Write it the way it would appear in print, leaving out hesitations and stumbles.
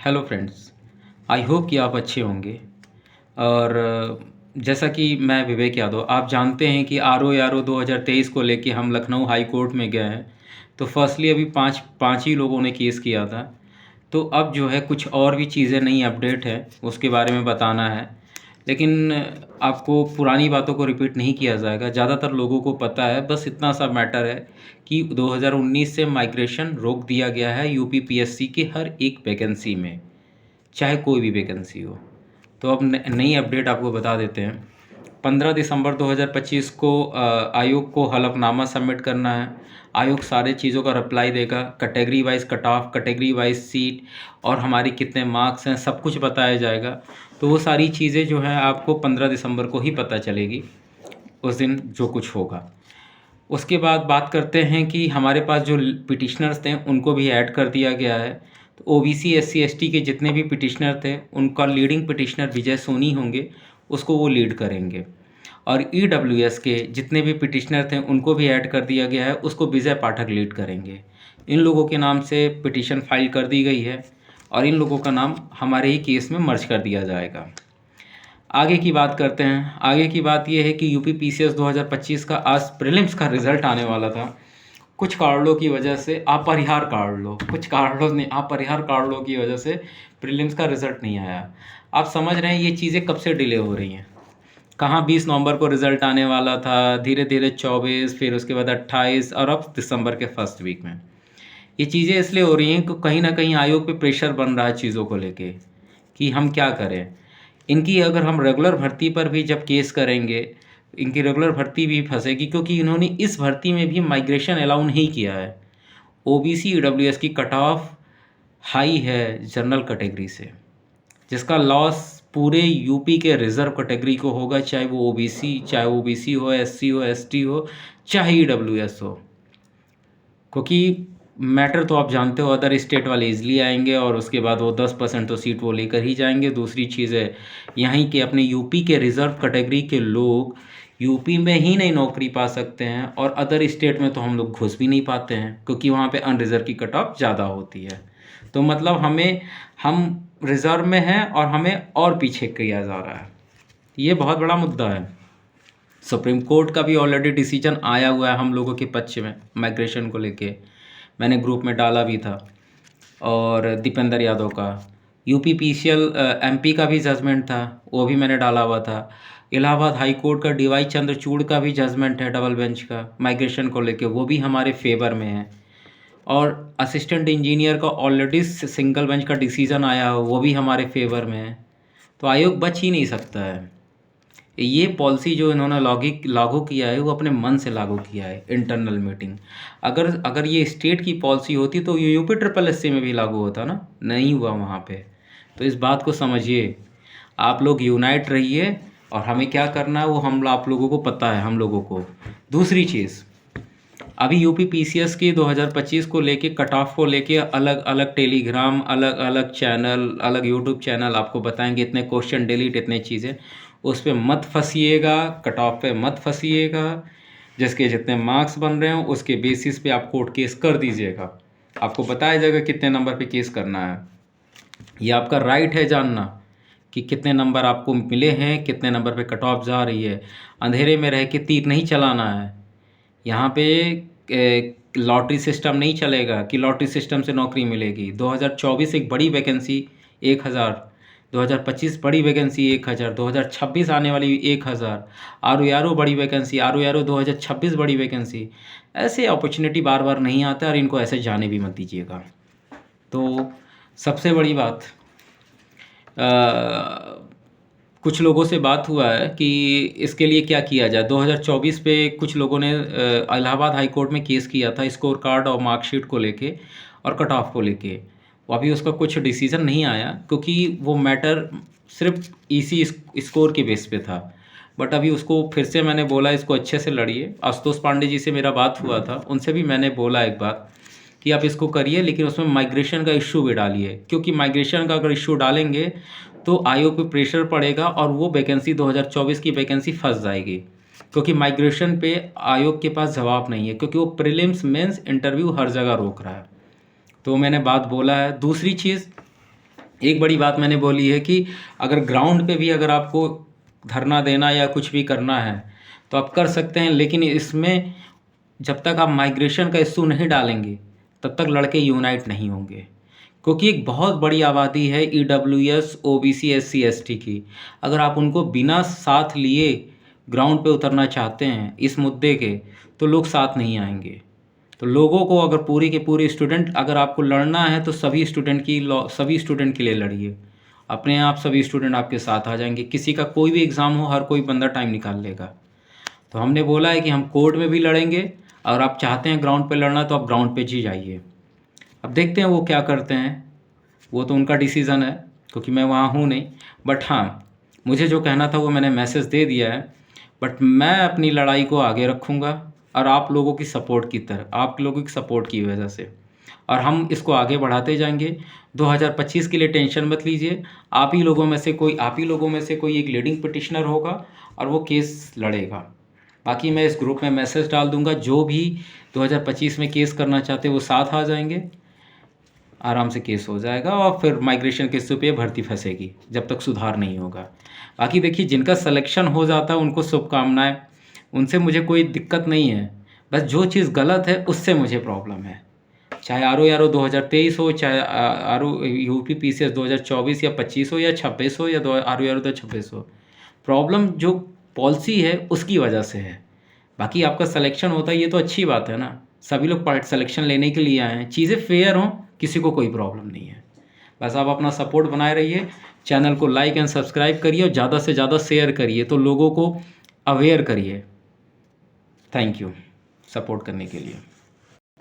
Hello friends. I hope कि आप अच्छे होंगे। और जैसा कि मैं विवेक यादव, आप जानते हैं कि आर ओ 2023 को लेके हम लखनऊ हाई कोर्ट में गए हैं। तो फर्स्टली अभी पाँच पाँच ही लोगों ने केस किया था। तो अब जो है कुछ और भी चीज़ें नई अपडेट है, उसके बारे में बताना है। लेकिन आपको पुरानी बातों को रिपीट नहीं किया जाएगा, ज़्यादातर लोगों को पता है। बस इतना सा मैटर है कि 2019 से माइग्रेशन रोक दिया गया है यूपी पीएससी की हर एक वैकेंसी में, चाहे कोई भी वैकेंसी हो। तो अब नई अपडेट आपको बता देते हैं। 15 दिसंबर 2025 को आयोग को हलफनामा सबमिट करना है। आयोग सारे चीज़ों का रिप्लाई देगा, category wise cut off, category wise seat और हमारी कितने मार्क्स हैं, सब कुछ बताया जाएगा। तो वो सारी चीज़ें जो हैं आपको 15 दिसंबर को ही पता चलेगी, उस दिन जो कुछ होगा। उसके बाद बात करते हैं कि हमारे पास जो पिटिशनर्स थे उनको भी ऐड कर दिया गया है। तो ओबीसी एससी एसटी के जितने भी पिटिशनर थे उनका लीडिंग पिटिशनर विजय सोनी होंगे, उसको वो लीड करेंगे। और ईडब्ल्यूएस के जितने भी पिटिशनर थे उनको भी ऐड कर दिया गया है, उसको विजय पाठक लीड करेंगे। इन लोगों के नाम से पिटिशन फाइल कर दी गई है और इन लोगों का नाम हमारे ही केस में मर्ज कर दिया जाएगा। आगे की बात करते हैं। आगे की बात यह है कि यूपी पीसीएस 2025 का आज प्रीलिम्स का रिज़ल्ट आने वाला था। कुछ कारणों की वजह से, अपरिहार कारणों की वजह से प्रीलिम्स का रिज़ल्ट नहीं आया। आप समझ रहे हैं ये चीज़ें कब से डिले हो रही हैं। कहाँ 20 नवंबर को रिज़ल्ट आने वाला था, धीरे धीरे 24, फिर उसके बाद 28 और अब दिसंबर के फर्स्ट वीक में। ये चीज़ें इसलिए हो रही हैं कि कहीं ना कहीं आयोग पे प्रेशर बन रहा है चीज़ों को लेके कि हम क्या करें। इनकी अगर हम रेगुलर भर्ती पर भी जब केस करेंगे, इनकी रेगुलर भर्ती भी फंसेगी, क्योंकि इन्होंने इस भर्ती में भी माइग्रेशन अलाउ नहीं किया है। ओबीसी ईडब्ल्यूएस की कट ऑफ हाई है जनरल कैटेगरी से, जिसका लॉस पूरे यूपी के रिजर्व कैटेगरी को होगा, चाहे वो ओबीसी हो, एससी हो, एसटी हो, चाहे ईडब्ल्यूएस हो। क्योंकि मैटर तो आप जानते हो, अदर स्टेट वाले इजली आएंगे और उसके बाद वो 10% तो सीट वो लेकर ही जाएंगे। दूसरी चीज़ है, यहीं के अपने यूपी के रिज़र्व कैटेगरी के लोग यूपी में ही नहीं नौकरी पा सकते हैं और अदर स्टेट में तो हम लोग घुस भी नहीं पाते हैं, क्योंकि वहाँ पे अनरिज़र्व की कट ऑफ ज़्यादा होती है। तो मतलब हम रिज़र्व में हैं और हमें और पीछे किया जा रहा है। ये बहुत बड़ा मुद्दा है। सुप्रीम कोर्ट का भी ऑलरेडी डिसीजन आया हुआ है हम लोगों के पक्ष में माइग्रेशन को लेके, मैंने ग्रुप में डाला भी था। और दीपेंद्र यादव का यूपी पीसीएल एमपी का भी जजमेंट था, वो भी मैंने डाला हुआ था। इलाहाबाद हाई कोर्ट का डीवाई चंद्रचूड़ का भी जजमेंट है डबल बेंच का माइग्रेशन को लेके, वो भी हमारे फेवर में है। और असिस्टेंट इंजीनियर का ऑलरेडी सिंगल बेंच का डिसीजन आया हो, वो भी हमारे फेवर में है। तो आयोग बच ही नहीं सकता है। ये पॉलिसी जो इन्होंने लागू किया है वो अपने मन से लागू किया है, इंटरनल मीटिंग। अगर अगर ये स्टेट की पॉलिसी होती तो ये यूपी ट्रिपल एससी में भी लागू होता ना, नहीं हुआ वहाँ पे। तो इस बात को समझिए, आप लोग यूनाइट रहिए और हमें क्या करना है वो हम आप लोगों को पता है, हम लोगों को। दूसरी चीज़, अभी यूपी पीसीएस की 2025 को लेके कट ऑफ को लेके अलग अलग टेलीग्राम, अलग अलग चैनल, अलग यूट्यूब चैनल आपको बताएंगे, इतने क्वेश्चन डिलीट, इतने चीज़ें। उस पर मत फंसिएगा, कट ऑफ पे मत फंसिएगा। जिसके जितने मार्क्स बन रहे हो उसके बेसिस पे आप कोर्ट केस कर दीजिएगा। आपको बताया जाएगा कितने नंबर पे केस करना है। ये आपका राइट है जानना कि कितने नंबर आपको मिले हैं, कितने नंबर पे कट ऑफ जा रही है। अंधेरे में रह के तीर नहीं चलाना है। यहाँ पे लॉटरी सिस्टम नहीं चलेगा कि लॉटरी सिस्टम से नौकरी मिलेगी। 2024 एक बड़ी वैकेंसी 1000, 2025 बड़ी वैकेंसी 1000, 2026 आने वाली 1000, आर ओ बड़ी वैकेंसी, आर ओ 2026 बड़ी वैकेंसी। ऐसे अपॉर्चुनिटी बार बार नहीं आता और इनको ऐसे जाने भी मत दीजिएगा। तो सबसे बड़ी बात, कुछ लोगों से बात हुआ है कि इसके लिए क्या किया जाए। 2024 पे कुछ लोगों ने इलाहाबाद हाई कोर्ट में केस किया था स्कोर कार्ड और मार्कशीट को लेके और कट ऑफ को लेके। वो अभी उसका कुछ डिसीज़न नहीं आया, क्योंकि वो मैटर सिर्फ इसी स्कोर के बेस पे था। बट अभी उसको फिर से मैंने बोला इसको अच्छे से लड़िए। आशुतोष पांडे जी से मेरा बात हुआ था, उनसे भी मैंने बोला एक बात कि आप इसको करिए, लेकिन उसमें माइग्रेशन का इश्यू भी डालिए, क्योंकि माइग्रेशन का अगर इश्यू डालेंगे तो आयोग पे प्रेशर पड़ेगा और वो वैकेंसी 2024 की वैकेंसी फंस जाएगी। क्योंकि माइग्रेशन पे आयोग के पास जवाब नहीं है, क्योंकि वो प्रीलिम्स मेंस इंटरव्यू हर जगह रोक रहा है। तो मैंने बात बोला है। दूसरी चीज़, एक बड़ी बात मैंने बोली है कि अगर ग्राउंड पे भी अगर आपको धरना देना या कुछ भी करना है तो आप कर सकते हैं, लेकिन इसमें जब तक आप माइग्रेशन का इश्यू नहीं डालेंगे तब तक लड़के यूनाइट नहीं होंगे, क्योंकि एक बहुत बड़ी आबादी है ईडब्ल्यूएस, ओबीसी, एससी, एसटी की। अगर आप उनको बिना साथ लिए ग्राउंड पे उतरना चाहते हैं इस मुद्दे के, तो लोग साथ नहीं आएंगे। तो लोगों को अगर पूरी के पूरी स्टूडेंट, अगर आपको लड़ना है तो सभी स्टूडेंट के लिए लड़िए। अपने आप सभी स्टूडेंट आपके साथ आ जाएंगे। किसी का कोई भी एग्ज़ाम हो, हर कोई बंदा टाइम निकाल लेगा। तो हमने बोला है कि हम कोर्ट में भी लड़ेंगे, और आप चाहते हैं ग्राउंड पे लड़ना तो आप ग्राउंड पे जी जाइए। अब देखते हैं वो क्या करते हैं, वो तो उनका डिसीज़न है, क्योंकि मैं वहाँ हूँ नहीं। बट हाँ, मुझे जो कहना था वो मैंने मैसेज दे दिया है। बट मैं अपनी लड़ाई को आगे रखूँगा, और आप लोगों की सपोर्ट की तरह, आप लोगों की सपोर्ट की वजह से, और हम इसको आगे बढ़ाते जाएंगे। 2025 के लिए टेंशन मत लीजिए। आप ही लोगों में से कोई एक लीडिंग पिटिशनर होगा और वो केस लड़ेगा। बाकी मैं इस ग्रुप में मैसेज डाल दूंगा, जो भी 2025 में केस करना चाहते वो साथ आ जाएंगे, आराम से केस हो जाएगा। और फिर माइग्रेशन के इश्यू पे भर्ती फंसेगी जब तक सुधार नहीं होगा। बाकी देखिए, जिनका सिलेक्शन हो जाता है उनको शुभकामनाएं, उनसे मुझे कोई दिक्कत नहीं है। बस जो चीज़ गलत है उससे मुझे प्रॉब्लम है। चाहे आर ओ 2023 हो, चाहे आर ओ यूपी PCS 2024 या 25 हो, या 26 हो, या आर ओ 2026 हो, प्रॉब्लम जो पॉलिसी है उसकी वजह से है। बाकी आपका सिलेक्शन होता है ये तो अच्छी बात है ना, सभी लोग सिलेक्शन लेने के लिए आए हैं, चीज़ें फेयर हों, किसी को कोई प्रॉब्लम नहीं है। बस आप अपना सपोर्ट बनाए रहिए, चैनल को लाइक एंड सब्सक्राइब करिए, और ज़्यादा से ज़्यादा शेयर करिए, तो लोगों को अवेयर करिए। थैंक यू सपोर्ट करने के लिए।